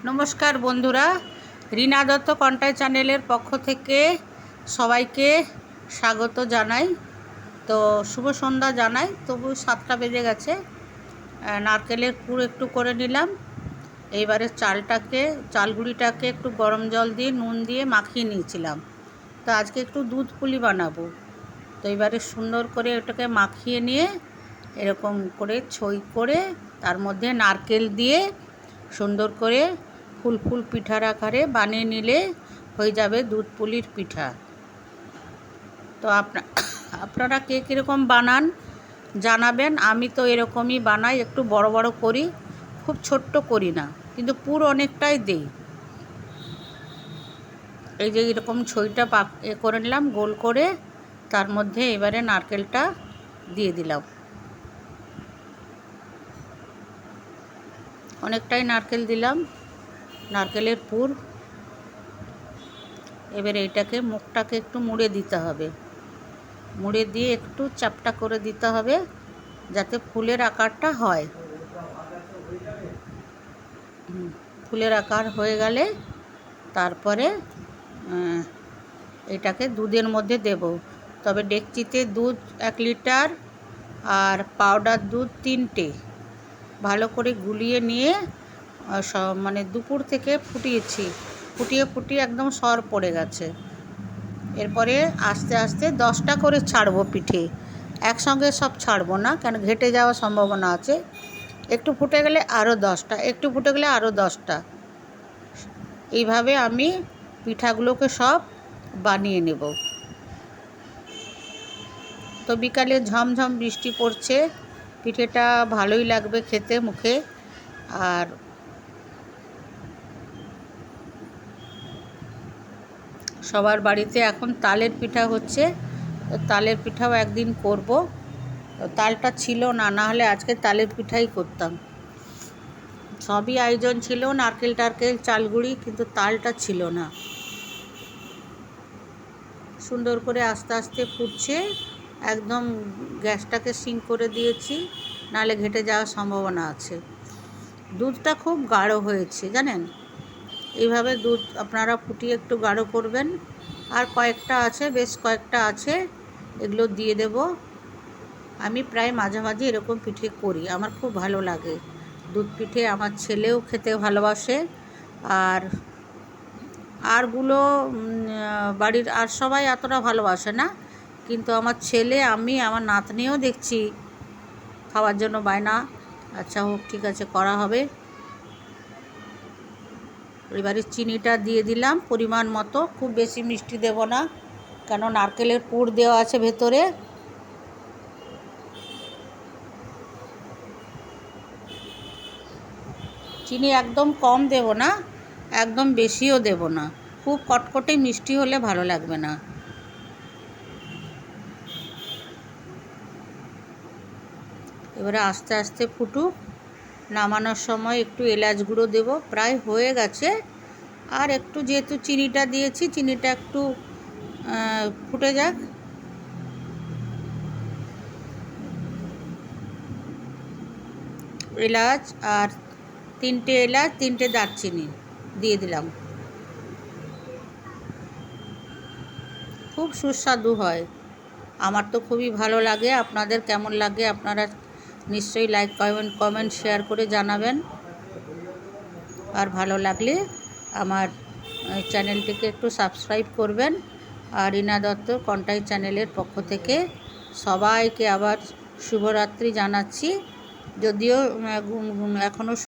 নমস্কার বন্ধুরা, রিনা দত্ত কন্টাই চ্যানেলের পক্ষ থেকে সবাইকে স্বাগত জানাই। তো শুভ সন্ধ্যা জানাই। তবু 7টা বেজে গেছে। নারকেলের পুর একটু করে নিলাম। এইবারে চালগুড়িটাকে একটু গরম জল দিয়ে নুন দিয়ে মাখিয়ে নিয়েছিলাম। তো আজকে একটু দুধ পুলি বানাবো। তো এবারে সুন্দর করে ওটাকে মাখিয়ে নিয়ে এরকম করে ছই করে তার মধ্যে নারকেল দিয়ে সুন্দর করে ফুল ফুল পিঠার আকারে বানিয়ে নিলে হয়ে যাবে দুধ পুলির পিঠা। তো আপনারা কে কীরকম বানান জানাবেন। আমি তো এরকমই বানাই, একটু বড় বড় করি, খুব ছোট্ট করি না, কিন্তু পুর অনেকটাই দেই। এই যে এরকম ছইটা করে নিলাম গোল করে, তার মধ্যে এবারে নারকেলটা দিয়ে দিলাম। অনেকটাই নারকেল দিলাম, নারকেলের পুর। এবারে এটাকে মুখটাকে একটু মুড়ে দিতে হবে, মুড়ে দিয়ে একটু চাপটা করে দিতে হবে যাতে ফুলের আকারটা হয়। ফুলের আকার হয়ে গেলে তারপরে এটাকে দুধের মধ্যে দেব। তবে ডেকচিতে দুধ 1 লিটার আর পাউডার দুধ 3টে ভালো করে গুলিয়ে নিয়ে মানে দুপুর থেকে ফুটিয়ে একদম সর পড়ে গেছে। এরপরে আস্তে আস্তে 10টা করে ছাড়বো পিঠে, একসঙ্গে সব ছাড়বো না, কেন ঘেটে যাওয়ার সম্ভাবনা আছে। একটু ফুটে গেলে আরও 10টা, একটু ফুটে গেলে আরও 10টা। এইভাবে আমি পিঠাগুলোকে সব বানিয়ে নেব। তো বিকালে ঝমঝম বৃষ্টি পড়ছে, পিঠেটা ভালোই লাগবে খেতে মুখে। আর সবার বাড়িতে এখন তালের পিঠা হচ্ছে, তো তালের পিঠাও একদিন করব। তালটা ছিল না, না হলে আজকে তালের পিঠাই করতাম। সবই আয়োজন ছিল, নারকেল চালগুড়ি, কিন্তু তালটা ছিল না। সুন্দর করে আস্তে আস্তে ফুটছে, একদম গ্যাসটাকে সিম করে দিয়েছি, নাহলে ঘেটে যাওয়ার সম্ভাবনা আছে। দুধটা খুব গাঢ় হয়েছে জানেন। এইভাবে দুধ আপনারা ফুটিয়ে একটু গাঢ় করবেন। আর বেশ কয়েকটা আছে, এগুলো দিয়ে দেব। আমি প্রায় মাঝামাঝি এরকম পিঠে করি, আমার খুব ভালো লাগে দুধ পিঠে। আমার ছেলেও খেতে ভালোবাসে। আরগুলো বাড়ির আর সবাই এতটা ভালোবাসে না, কিন্তু আমার ছেলে, আমার নাতনিও দেখছি খাওয়ার জন্য বায়না। আচ্ছা হোক, ঠিক আছে, করা হবে। এবারে চিনিটা দিয়ে দিলাম পরিমাণ মতো, খুব বেশি মিষ্টি দেব না, কেন নারকেলের পুর দেওয়া আছে ভেতরে। চিনি একদম কম দেব না, একদম বেশিও দেব না। খুব কটকটে মিষ্টি হলে ভালো লাগবে না। এবারে আস্তে আস্তে ফুটুক, নামানোর সময় একটু এলাচ গুঁড়ো দেব। প্রায় হয়ে গেছে, আর একটু, যেহেতু চিনিটা দিয়েছি, চিনিটা একটু ফুটে যাক। এলাচ আর 3টে এলাচ, 3টে দারচিনি দিয়ে দিলাম। খুব সুস্বাদু হয়, আমার তো খুবই ভালো লাগে। আপনাদের কেমন লাগে আপনারা নিশ্চয়ই লাইক কমেন্ট শেয়ার করে জানাবেন। আর ভালো লাগলে আমার চ্যানেলটিকে একটু সাবস্ক্রাইব করবেন। আর রিনা দত্ত কন্টাই চ্যানেলের পক্ষ থেকে সবাইকে আবার শুভরাত্রি জানাচ্ছি। যদিও এখনও